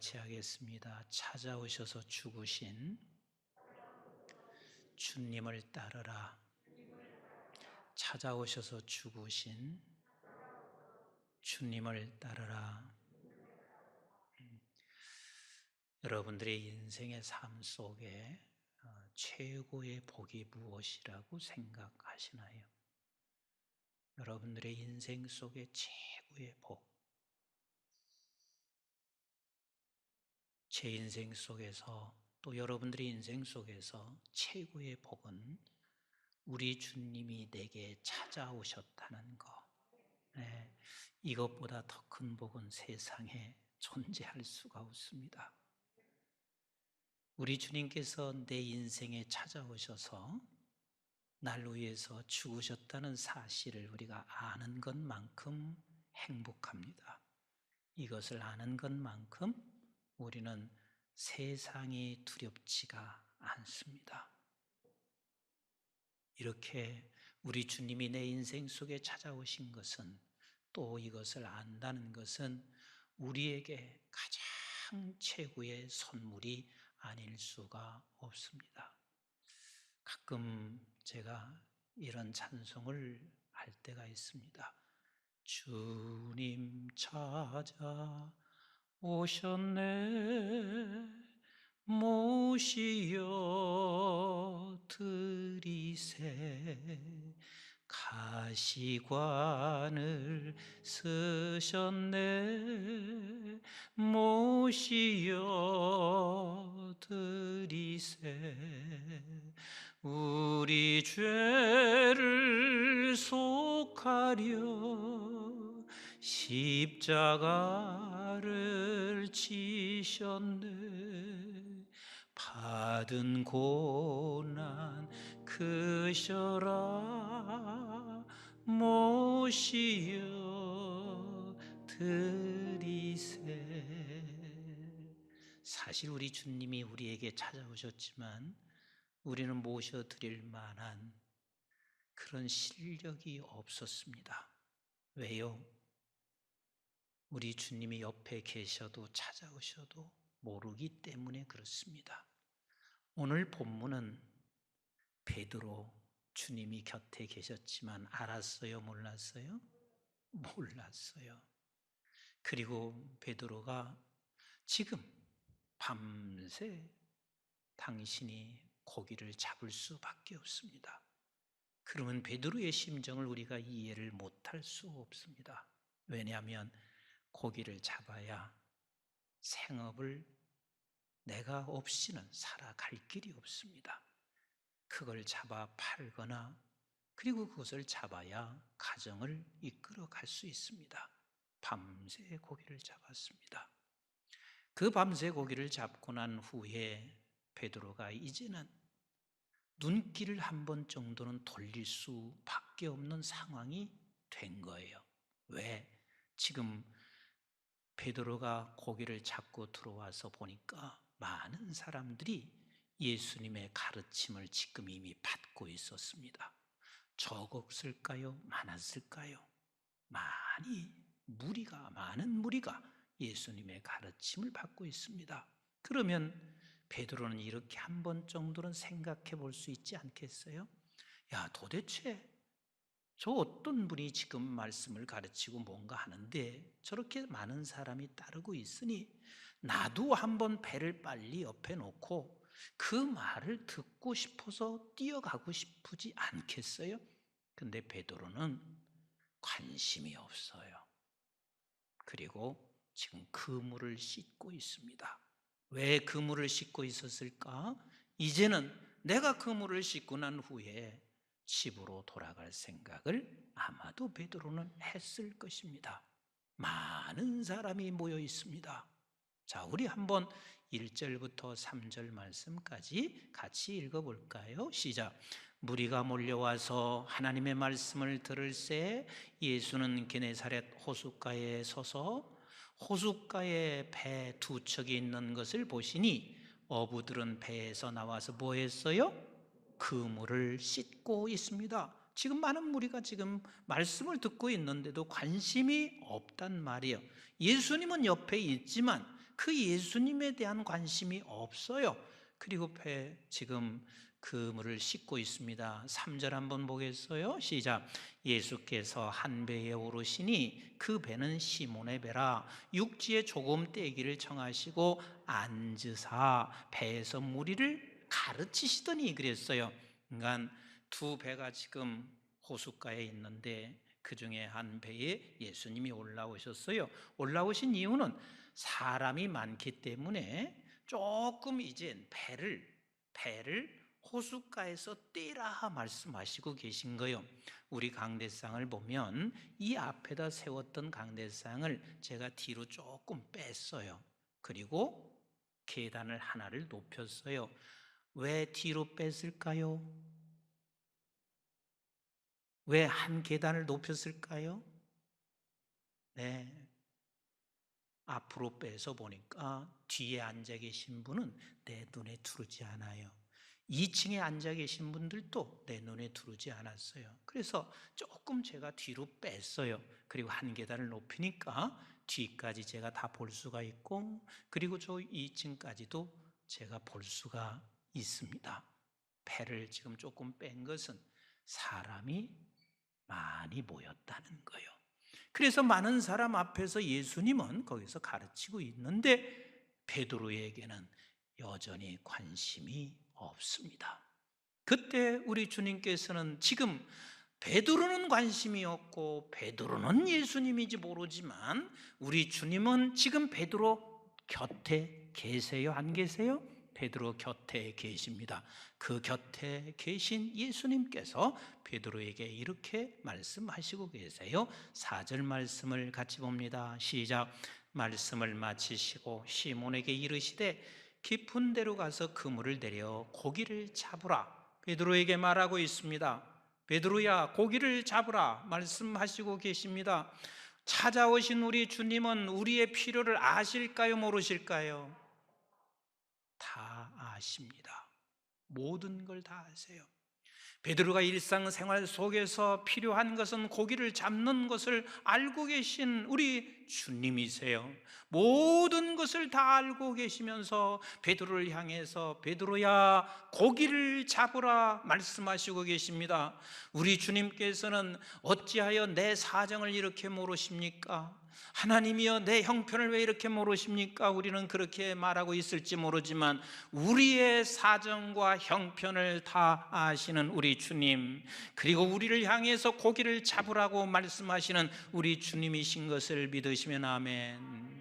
같이 하겠습니다. 찾아오셔서 죽으신 주님을 따르라. 찾아오셔서 죽으신 주님을 따르라. 여러분들의 인생의 삶 속에 최고의 복이 무엇이라고 생각하시나요? 여러분들의 인생 속에 최고의 복, 제 인생 속에서 또 여러분들의 인생 속에서 최고의 복은 우리 주님이 내게 찾아오셨다는 것. 네, 이것보다 더 큰 복은 세상에 존재할 수가 없습니다. 우리 주님께서 내 인생에 찾아오셔서 날 위해서 죽으셨다는 사실을 우리가 아는 것만큼 행복합니다. 이것을 아는 것만큼 우리는 세상이 두렵지가 않습니다. 이렇게 우리 주님이 내 인생 속에 찾아오신 것은, 또 이것을 안다는 것은 우리에게 가장 최고의 선물이 아닐 수가 없습니다. 가끔 제가 이런 찬송을 할 때가 있습니다. 주님 찾아 오셨네, 모시어 드리세, 가시관을 쓰셨네, 모시어 드리세, 우리 죄를 속하려 십자가를 지셨네, 받은 고난 크셔라, 모시어 드리세. 사실 우리 주님이 우리에게 찾아오셨지만 우리는 모셔드릴 만한 그런 실력이 없었습니다. 왜요? 우리 주님이 옆에 계셔도 찾아오셔도 모르기 때문에 그렇습니다. 오늘 본문은 베드로, 주님이 곁에 계셨지만 알았어요? 몰랐어요? 몰랐어요. 그리고 베드로가 지금 밤새 당신이 고기를 잡을 수밖에 없습니다. 그러면 베드로의 심정을 우리가 이해를 못할 수 없습니다. 왜냐하면 고기를 잡아야 생업을 내가 없이는 살아갈 길이 없습니다. 그걸 잡아 팔거나 그리고 그것을 잡아야 가정을 이끌어 갈 수 있습니다. 밤새 고기를 잡았습니다. 그 밤새 고기를 잡고 난 후에 베드로가 이제는 눈길을 한 번 정도는 돌릴 수밖에 없는 상황이 된 거예요. 왜? 지금 베드로가 고기를 잡고 들어와서 보니까 많은 사람들이 예수님의 가르침을 지금 이미 받고 있었습니다. 적었을까요? 많았을까요? 많은 무리가 예수님의 가르침을 받고 있습니다. 그러면 베드로는 이렇게 한 번 정도는 생각해 볼 수 있지 않겠어요? 야, 도대체 저 어떤 분이 지금 말씀을 가르치고 뭔가 하는데 저렇게 많은 사람이 따르고 있으니 나도 한번 배를 빨리 옆에 놓고 그 말을 듣고 싶어서 뛰어가고 싶지 않겠어요? 근데 베드로는 관심이 없어요. 그리고 지금 그물을 씻고 있습니다. 왜 그물을 씻고 있었을까? 이제는 내가 그물을 씻고 난 후에 집으로 돌아갈 생각을 아마도 베드로는 했을 것입니다. 많은 사람이 모여 있습니다. 자, 우리 한번 1절부터 3절 말씀까지 같이 읽어볼까요? 시작. 무리가 몰려와서 하나님의 말씀을 들을새 예수는 게네사렛 호숫가에 서서 호숫가에 배 두 척이 있는 것을 보시니 어부들은 배에서 나와서 뭐 했어요? 그물을 씻고 있습니다. 지금 많은 무리가 지금 말씀을 듣고 있는데도 관심이 없단 말이에요. 예수님은 옆에 있지만 그 예수님에 대한 관심이 없어요. 그리고 지금 그물을 씻고 있습니다. 3절 한번 보겠어요? 시작. 예수께서 한 배에 오르시니 그 배는 시몬의 배라. 육지에 조금 떼기를 청하시고 앉으사 배에서 무리를 가르치시더니 그랬어요. 그러니까 두 배가 지금 호숫가에 있는데 그 중에 한 배에 예수님이 올라오셨어요. 올라오신 이유는 사람이 많기 때문에 조금 이제 배를 호숫가에서 떼라 말씀하시고 계신 거예요. 우리 강대상을 보면 이 앞에다 세웠던 강대상을 제가 뒤로 조금 뺐어요. 그리고 계단을 하나를 높였어요. 왜 뒤로 뺐을까요? 왜 한 계단을 높였을까요? 네, 앞으로 빼서 보니까 뒤에 앉아 계신 분은 내 눈에 들어오지 않아요. 2층에 앉아 계신 분들도 내 눈에 들어오지 않았어요. 그래서 조금 제가 뒤로 뺐어요. 그리고 한 계단을 높이니까 뒤까지 제가 다 볼 수가 있고, 그리고 저 2층까지도 제가 볼 수가 있습니다. 배를 지금 조금 뺀 것은 사람이 많이 모였다는 거예요. 그래서 많은 사람 앞에서 예수님은 거기서 가르치고 있는데 베드로에게는 여전히 관심이 없습니다. 그때 우리 주님께서는 지금 베드로는 관심이 없고 베드로는 예수님인지 모르지만 우리 주님은 지금 베드로 곁에 계세요? 안 계세요? 베드로 곁에 계십니다. 그 곁에 계신 예수님께서 베드로에게 이렇게 말씀하시고 계세요. 4절 말씀을 같이 봅니다. 시작. 말씀을 마치시고 시몬에게 이르시되 깊은 데로 가서 그물을 내려 고기를 잡으라. 베드로에게 말하고 있습니다. 베드로야, 고기를 잡으라 말씀하시고 계십니다. 찾아오신 우리 주님은 우리의 필요를 아실까요? 모르실까요? 다 아십니다. 모든 걸 다 아세요. 베드로가 일상생활 속에서 필요한 것은 고기를 잡는 것을 알고 계신 우리 주님이세요. 모든 것을 다 알고 계시면서 베드로를 향해서 베드로야 고기를 잡으라 말씀하시고 계십니다. 우리 주님께서는 어찌하여 내 사정을 이렇게 모르십니까? 하나님이여 내 형편을 왜 이렇게 모르십니까? 우리는 그렇게 말하고 있을지 모르지만 우리의 사정과 형편을 다 아시는 우리 주님, 그리고 우리를 향해서 고기를 잡으라고 말씀하시는 우리 주님이신 것을 믿으시면 아멘.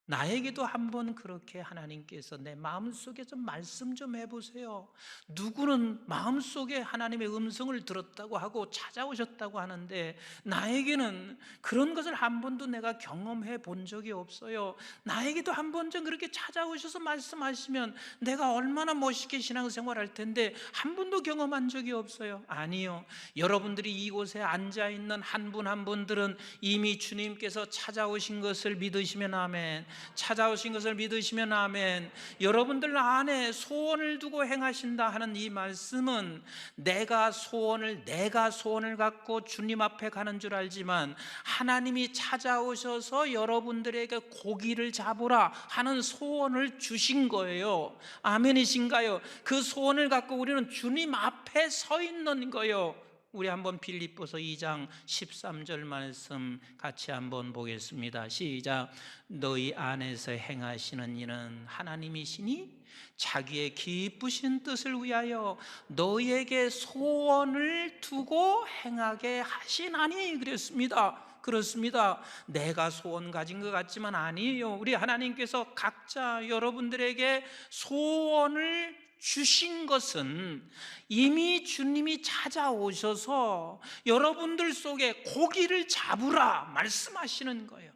나에게도 한번 그렇게 하나님께서 내 마음속에 좀 말씀 좀 해보세요. 누구는 마음속에 하나님의 음성을 들었다고 하고 찾아오셨다고 하는데 나에게는 그런 것을 한 번도 내가 경험해 본 적이 없어요. 나에게도 한 번 좀 그렇게 찾아오셔서 말씀하시면 내가 얼마나 멋있게 신앙생활 할 텐데 한 번도 경험한 적이 없어요. 아니요, 여러분들이 이곳에 앉아있는 한 분 한 분들은 이미 주님께서 찾아오신 것을 믿으시면 아멘. 찾아오신 것을 믿으시면 아멘. 여러분들 안에 소원을 두고 행하신다 하는 이 말씀은 내가 소원을 갖고 주님 앞에 가는 줄 알지만 하나님이 찾아오셔서 여러분들에게 고기를 잡으라 하는 소원을 주신 거예요. 아멘이신가요? 그 소원을 갖고 우리는 주님 앞에 서 있는 거예요. 우리 한번 빌립보서 2장 13절 말씀 같이 한번 보겠습니다. 시작. 너희 안에서 행하시는 이는 하나님이시니 자기의 기쁘신 뜻을 위하여 너희에게 소원을 두고 행하게 하시나니 그랬습니다. 그렇습니다. 내가 소원 가진 것 같지만 아니에요. 우리 하나님께서 각자 여러분들에게 소원을 주신 것은 이미 주님이 찾아오셔서 여러분들 속에 고기를 잡으라 말씀하시는 거예요.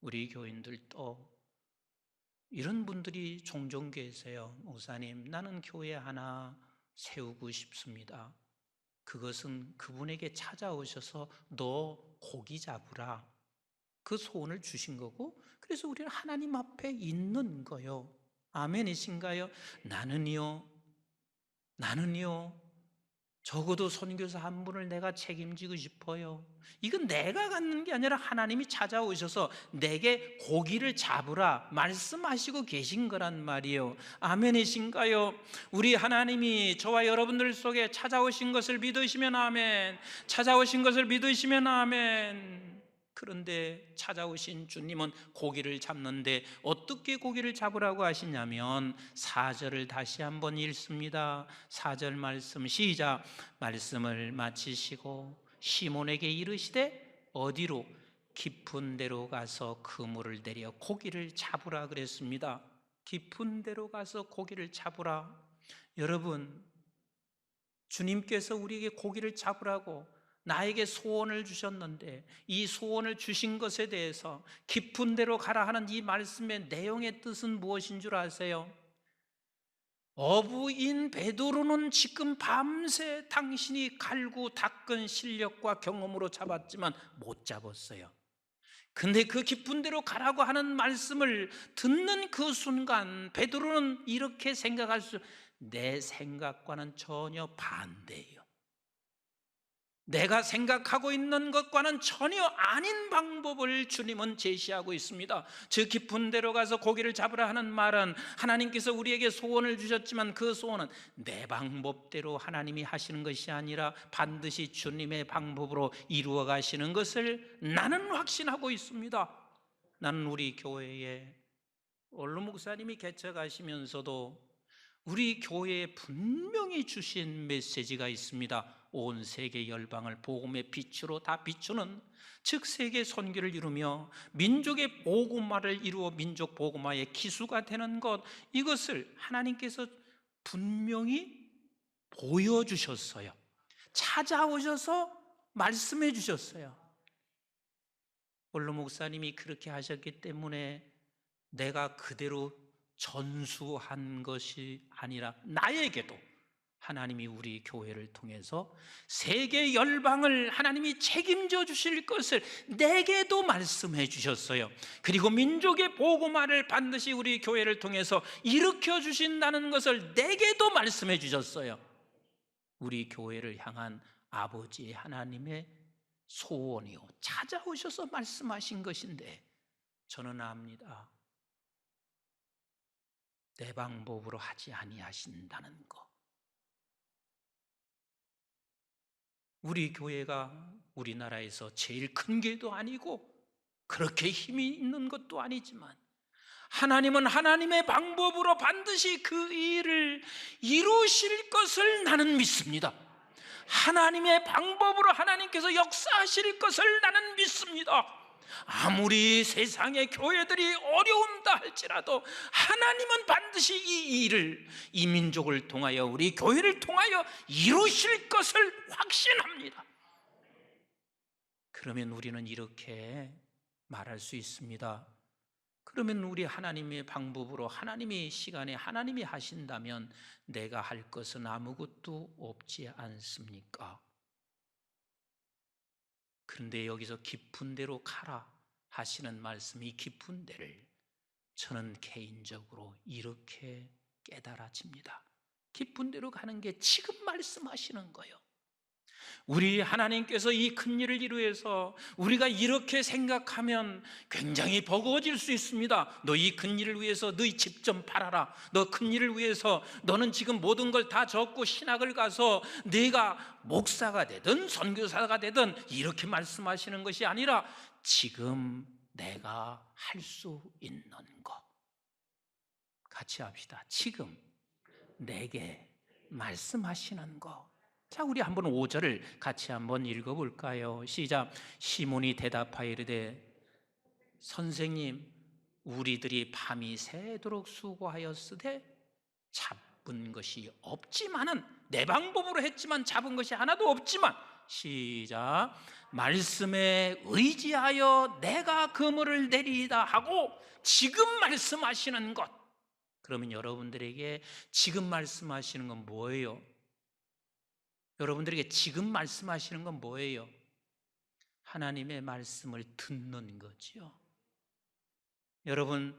우리 교인들도 이런 분들이 종종 계세요. 목사님, 나는 교회 하나 세우고 싶습니다. 그것은 그분에게 찾아오셔서 너 고기 잡으라 그 소원을 주신 거고, 그래서 우리는 하나님 앞에 있는 거예요. 아멘이신가요? 나는요 적어도 선교사 한 분을 내가 책임지고 싶어요. 이건 내가 갖는 게 아니라 하나님이 찾아오셔서 내게 고기를 잡으라 말씀하시고 계신 거란 말이에요. 아멘이신가요? 우리 하나님이 저와 여러분들 속에 찾아오신 것을 믿으시면 아멘. 찾아오신 것을 믿으시면 아멘. 그런데 찾아오신 주님은 고기를 잡는데 어떻게 고기를 잡으라고 하시냐면 4절을 다시 한번 읽습니다. 4절 말씀 시작. 말씀을 마치시고 시몬에게 이르시되 어디로? 깊은 데로 가서 그물을 내려 고기를 잡으라 그랬습니다. 깊은 데로 가서 고기를 잡으라. 여러분, 주님께서 우리에게 고기를 잡으라고 나에게 소원을 주셨는데 이 소원을 주신 것에 대해서 깊은 데로 가라 하는 이 말씀의 내용의 뜻은 무엇인 줄 아세요? 어부인 베드로는 지금 밤새 당신이 갈고 닦은 실력과 경험으로 잡았지만 못 잡았어요. 근데 그 깊은 데로 가라고 하는 말씀을 듣는 그 순간 베드로는 이렇게 생각할 내 생각과는 전혀 반대예요. 내가 생각하고 있는 것과는 전혀 아닌 방법을 주님은 제시하고 있습니다. 저 깊은 데로 가서 고기를 잡으라 하는 말은 하나님께서 우리에게 소원을 주셨지만 그 소원은 내 방법대로 하나님이 하시는 것이 아니라 반드시 주님의 방법으로 이루어 가시는 것을 나는 확신하고 있습니다. 나는 우리 교회에 원로 목사님이 개척하시면서도 우리 교회에 분명히 주신 메시지가 있습니다. 온 세계 열방을 복음의 빛으로 다 비추는, 즉 세계 선교를 이루며 민족의 복음화를 이루어 민족 복음화의 기수가 되는 것, 이것을 하나님께서 분명히 보여주셨어요. 찾아오셔서 말씀해 주셨어요. 원로 목사님이 그렇게 하셨기 때문에 내가 그대로 전수한 것이 아니라 나에게도 하나님이 우리 교회를 통해서 세계 열방을 하나님이 책임져 주실 것을 내게도 말씀해 주셨어요. 그리고 민족의 복음화를 반드시 우리 교회를 통해서 일으켜 주신다는 것을 내게도 말씀해 주셨어요. 우리 교회를 향한 아버지 하나님의 소원이요, 찾아오셔서 말씀하신 것인데 저는 압니다. 내 방법으로 하지 아니하신다는 것. 우리 교회가 우리나라에서 제일 큰 교회도 아니고 그렇게 힘이 있는 것도 아니지만 하나님은 하나님의 방법으로 반드시 그 일을 이루실 것을 나는 믿습니다. 하나님의 방법으로 하나님께서 역사하실 것을 나는 믿습니다. 아무리 세상의 교회들이 어려운다 할지라도 하나님은 반드시 이 일을, 이 민족을 통하여 우리 교회를 통하여 이루실 것을 확신합니다. 그러면 우리는 이렇게 말할 수 있습니다. 그러면 우리 하나님의 방법으로 하나님의 시간에 하나님이 하신다면 내가 할 것은 아무것도 없지 않습니까? 그런데 여기서 깊은 데로 가라 하시는 말씀이, 깊은 데를 저는 개인적으로 이렇게 깨달아집니다. 깊은 데로 가는 게 지금 말씀하시는 거예요. 우리 하나님께서 이 큰 일을 이루어서 우리가 이렇게 생각하면 굉장히 버거워질 수 있습니다. 너 이 큰 일을 위해서 너희 집 좀 팔아라. 너 큰 일을 위해서 너는 지금 모든 걸 다 접고 신학을 가서 네가 목사가 되든 선교사가 되든 이렇게 말씀하시는 것이 아니라 지금 내가 할 수 있는 것 같이 합시다. 지금 내게 말씀하시는 것. 자, 우리 한번 5절을 같이 한번 읽어볼까요? 시작. 시몬이 대답하여 이르되 선생님, 우리들이 밤이 새도록 수고하였으되 잡은 것이 없지만은, 내 방법으로 했지만 잡은 것이 하나도 없지만, 시작. 말씀에 의지하여 내가 그물을 내리다 하고 지금 말씀하시는 것. 그러면 여러분들에게 지금 말씀하시는 건 뭐예요? 여러분들에게 지금 말씀하시는 건 뭐예요? 하나님의 말씀을 듣는 거지요. 여러분,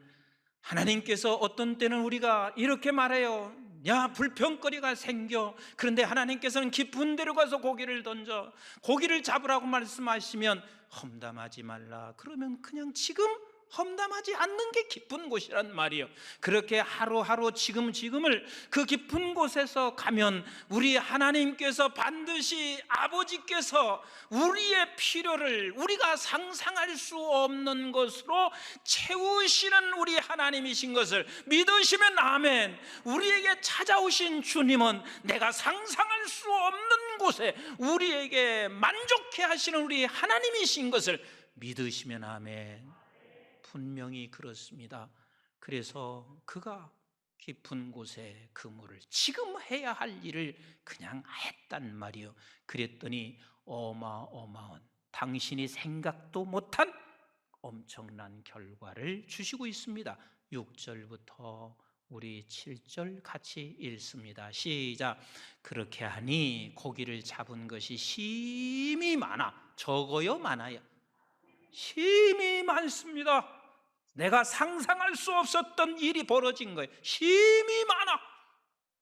하나님께서 어떤 때는 우리가 이렇게 말해요. 야, 불평거리가 생겨. 그런데 하나님께서는 깊은 데로 가서 고기를 던져 고기를 잡으라고 말씀하시면 험담하지 말라. 그러면 그냥 지금 험담하지 않는 게 깊은 곳이란 말이에요. 그렇게 하루하루 지금을 그 깊은 곳에서 가면 우리 하나님께서 반드시 아버지께서 우리의 필요를 우리가 상상할 수 없는 것으로 채우시는 우리 하나님이신 것을 믿으시면 아멘. 우리에게 찾아오신 주님은 내가 상상할 수 없는 곳에 우리에게 만족해 하시는 우리 하나님이신 것을 믿으시면 아멘. 분명히 그렇습니다. 그래서 그가 깊은 곳에 그물을 지금 해야 할 일을 그냥 했단 말이요. 그랬더니 어마어마한 당신이 생각도 못한 엄청난 결과를 주시고 있습니다. 6절부터 우리 7절 같이 읽습니다. 시작. 그렇게 하니 고기를 잡은 것이 심이 많아. 적어요, 많아요? 심이 많습니다. 내가 상상할 수 없었던 일이 벌어진 거예요. 힘이 많아.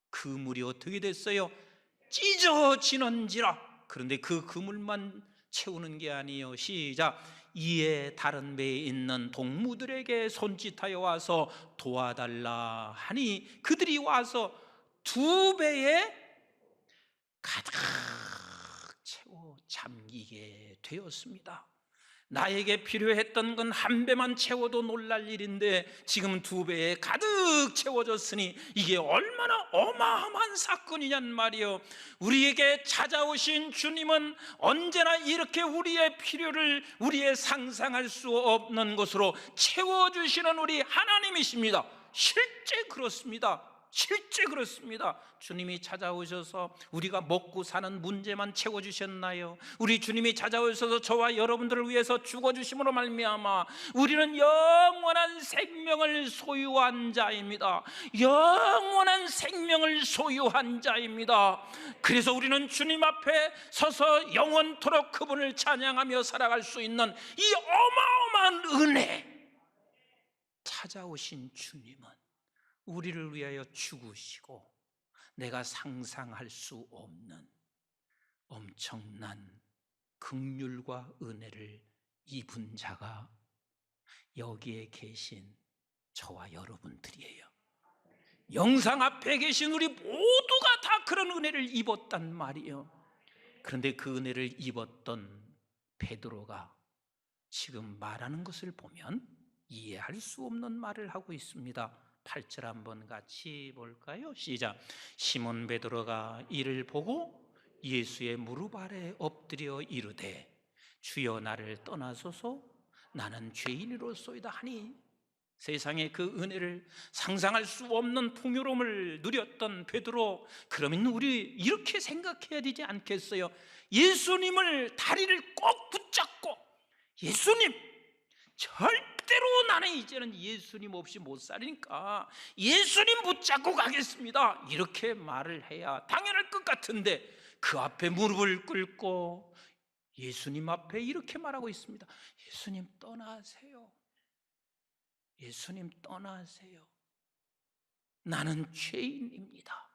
그물이 어떻게 됐어요? 찢어지는지라. 그런데 그 그물만 채우는 게 아니에요. 시작. 이에 다른 배에 있는 동무들에게 손짓하여 와서 도와달라 하니 그들이 와서 2배에 가득 채워 잠기게 되었습니다. 나에게 필요했던 건 1배만 채워도 놀랄 일인데 지금 2배에 가득 채워졌으니 이게 얼마나 어마어마한 사건이냔 말이요. 우리에게 찾아오신 주님은 언제나 이렇게 우리의 필요를 우리의 상상할 수 없는 것으로 채워주시는 우리 하나님이십니다. 실제 그렇습니다. 실제 그렇습니다. 주님이 찾아오셔서 우리가 먹고 사는 문제만 채워주셨나요? 우리 주님이 찾아오셔서 저와 여러분들을 위해서 죽어주심으로 말미암아 우리는 영원한 생명을 소유한 자입니다. 영원한 생명을 소유한 자입니다. 그래서 우리는 주님 앞에 서서 영원토록 그분을 찬양하며 살아갈 수 있는 이 어마어마한 은혜, 찾아오신 주님은 우리를 위하여 죽으시고 내가 상상할 수 없는 엄청난 긍휼과 은혜를 입은 자가 여기에 계신 저와 여러분들이에요. 영상 앞에 계신 우리 모두가 다 그런 은혜를 입었단 말이에요. 그런데 그 은혜를 입었던 베드로가 지금 말하는 것을 보면 이해할 수 없는 말을 하고 있습니다. 8절 한번 같이 볼까요? 시작. 시몬 베드로가 이를 보고 예수의 무릎 아래 엎드려 이르되 주여 나를 떠나소서 나는 죄인이로소이다 하니, 세상에 그 은혜를 상상할 수 없는 풍요로움을 누렸던 베드로, 그러면 우리 이렇게 생각해야 되지 않겠어요? 예수님을 다리를 꼭 붙잡고 예수님, 절대로 나는 이제는 예수님 없이 못 살으니까 예수님 붙잡고 가겠습니다, 이렇게 말을 해야 당연할 것 같은데 그 앞에 무릎을 꿇고 예수님 앞에 이렇게 말하고 있습니다. 예수님 떠나세요. 예수님 떠나세요. 나는 죄인입니다.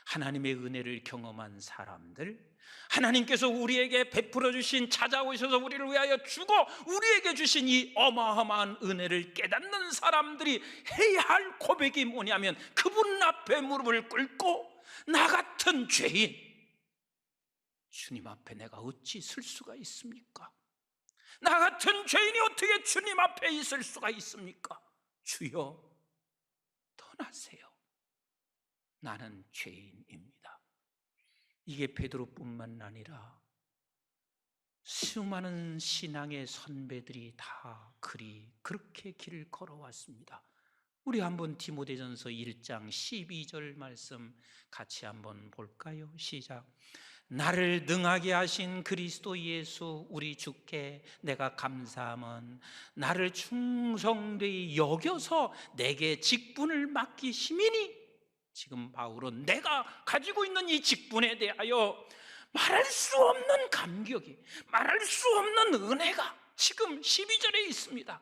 하나님의 은혜를 경험한 사람들, 하나님께서 우리에게 베풀어 주신, 찾아오셔서 우리를 위하여 주고 우리에게 주신 이 어마어마한 은혜를 깨닫는 사람들이 해야 할 고백이 뭐냐면, 그분 앞에 무릎을 꿇고 나 같은 죄인, 주님 앞에 내가 어찌 설 수가 있습니까? 나 같은 죄인이 어떻게 주님 앞에 있을 수가 있습니까? 주여 떠나세요. 나는 죄인입니다. 이게 베드로뿐만 아니라 수많은 신앙의 선배들이 다 그렇게 길을 걸어왔습니다. 우리 한번 디모데전서 1장 12절 말씀 같이 한번 볼까요? 시작. 나를 능하게 하신 그리스도 예수 우리 주께 내가 감사함은 나를 충성되이 여겨서 내게 직분을 맡기심이니, 지금 바울은 내가 가지고 있는 이 직분에 대하여 말할 수 없는 감격이, 말할 수 없는 은혜가 지금 12절에 있습니다.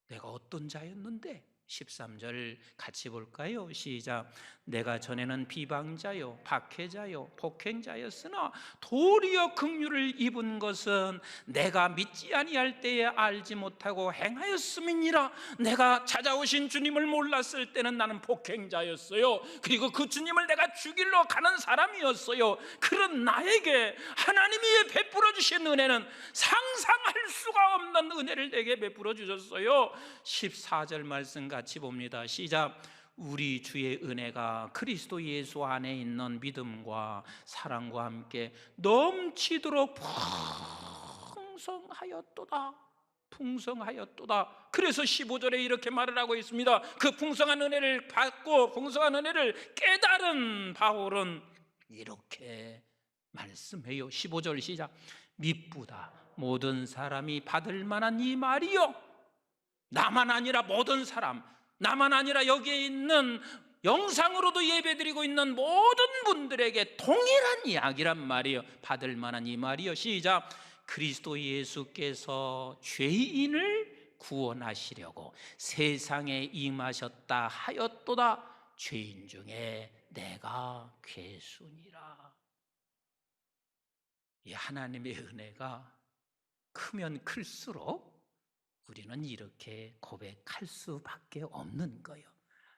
내가 어떤 자였는데 13절 같이 볼까요? 시작. 내가 전에는 비방자요 박해자요 폭행자였으나 도리어 긍휼을 입은 것은 내가 믿지 아니할 때에 알지 못하고 행하였음이니라. 내가 찾아오신 주님을 몰랐을 때는 나는 폭행자였어요. 그리고 그 주님을 내가 죽이러 가는 사람이었어요. 그런 나에게 하나님이 베풀어 주신 은혜는 상상할 수가 없는 은혜를 내게 베풀어 주셨어요. 14절 말씀 같이 봅니다. 시작. 우리 주의 은혜가 그리스도 예수 안에 있는 믿음과 사랑과 함께 넘치도록 풍성하였도다. 풍성하였도다. 그래서 15절에 이렇게 말을 하고 있습니다. 그 풍성한 은혜를 받고 풍성한 은혜를 깨달은 바울은 이렇게 말씀해요. 15절 시작. 미쁘다 모든 사람이 받을 만한 이 말이요, 나만 아니라 모든 사람, 나만 아니라 여기에 있는 영상으로도 예배드리고 있는 모든 분들에게 동일한 이야기란 말이에요. 받을 만한 이 말이요. 시작. 그리스도 예수께서 죄인을 구원하시려고 세상에 임하셨다 하였도다. 죄인 중에 내가 괴순이라. 이 하나님의 은혜가 크면 클수록 우리는 이렇게 고백할 수밖에 없는 거예요.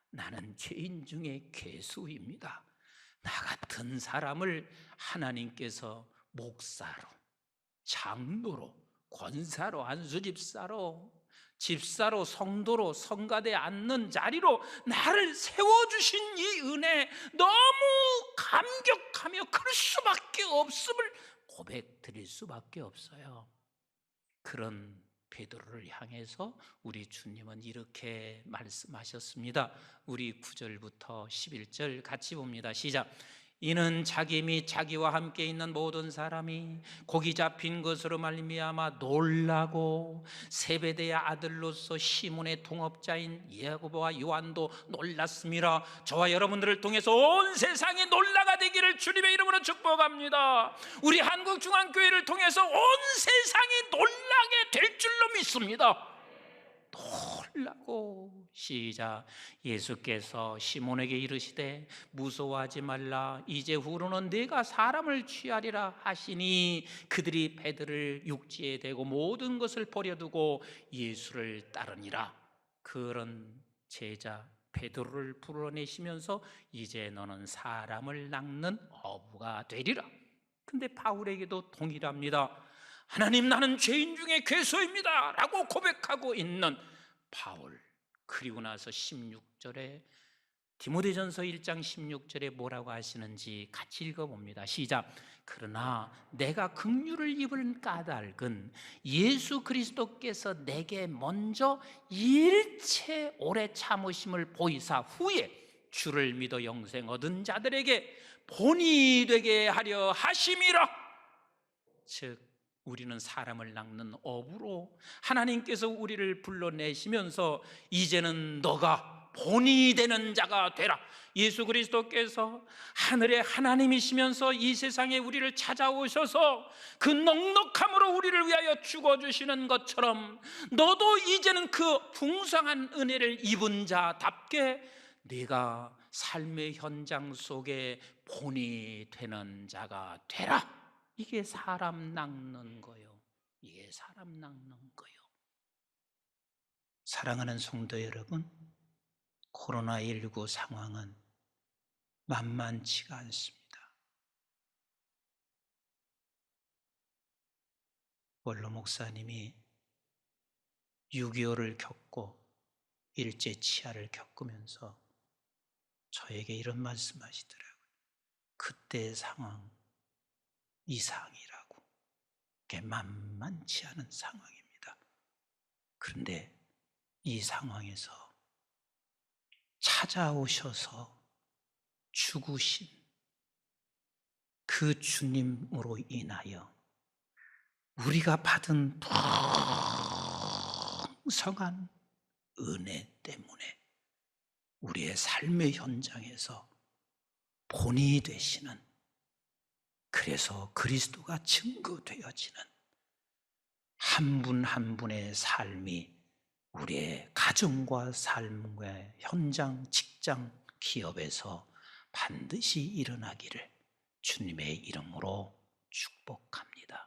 나는 죄인 중에 괴수입니다. 나 같은 사람을 하나님께서 목사로, 장로로, 권사로, 안수집사로, 집사로, 성도로, 성가대에 앉는 자리로 나를 세워주신 이 은혜 너무 감격하며 그럴 수밖에 없음을 고백드릴 수밖에 없어요. 그런 베드로를 향해서 우리 주님은 이렇게 말씀하셨습니다. 우리 9절부터 11절 같이 봅니다. 시작. 이는 자기 및 자기와 함께 있는 모든 사람이 고기 잡힌 것으로 말미암아 놀라고 세베대의 아들로서 시몬의 동업자인 야고보와 요한도 놀랐습니다. 저와 여러분들을 통해서 온 세상이 놀라가 되기를 주님의 이름으로 축복합니다. 우리 한국중앙교회를 통해서 온 세상이 놀라게 될 줄로 믿습니다. 놀라고. 시작. 예수께서 시몬에게 이르시되 무서워하지 말라. 이제 후로는 네가 사람을 취하리라 하시니 그들이 배들을 육지에 대고 모든 것을 버려두고 예수를 따르니라. 그런 제자 베드로를 불러내시면서 이제 너는 사람을 낚는 어부가 되리라. 근데 바울에게도 동일합니다. 하나님, 나는 죄인 중에 괴수입니다 라고 고백하고 있는 바울. 그리고 나서 16절에 디모데전서 1장 16절에 뭐라고 하시는지 같이 읽어봅니다. 시작. 그러나 내가 긍휼을 입을 까닭은 예수 그리스도께서 내게 먼저 일체 오래 참으심을 보이사 후에 주를 믿어 영생 얻은 자들에게 본이 되게 하려 하심이라. 즉 우리는 사람을 낚는 어부로 하나님께서 우리를 불러내시면서 이제는 너가 본이 되는 자가 되라. 예수 그리스도께서 하늘의 하나님이시면서 이 세상에 우리를 찾아오셔서 그 넉넉함으로 우리를 위하여 죽어주시는 것처럼 너도 이제는 그 풍성한 은혜를 입은 자답게 네가 삶의 현장 속에 본이 되는 자가 되라. 이게 사람 낚는 거요. 이게 사람 낚는 거요. 사랑하는 성도 여러분, 코로나19 상황은 만만치가 않습니다. 원로 목사님이 6.25를 겪고 일제치하를 겪으면서 저에게 이런 말씀하시더라고요. 그때의 상황 이상이라고. 그게 만만치 않은 상황입니다. 그런데 이 상황에서 찾아오셔서 죽으신 그 주님으로 인하여 우리가 받은 풍성한 은혜 때문에 우리의 삶의 현장에서 본이 되시는, 그래서 그리스도가 증거되어지는 한 분 한 분의 삶이 우리의 가정과 삶의 현장, 직장, 기업에서 반드시 일어나기를 주님의 이름으로 축복합니다.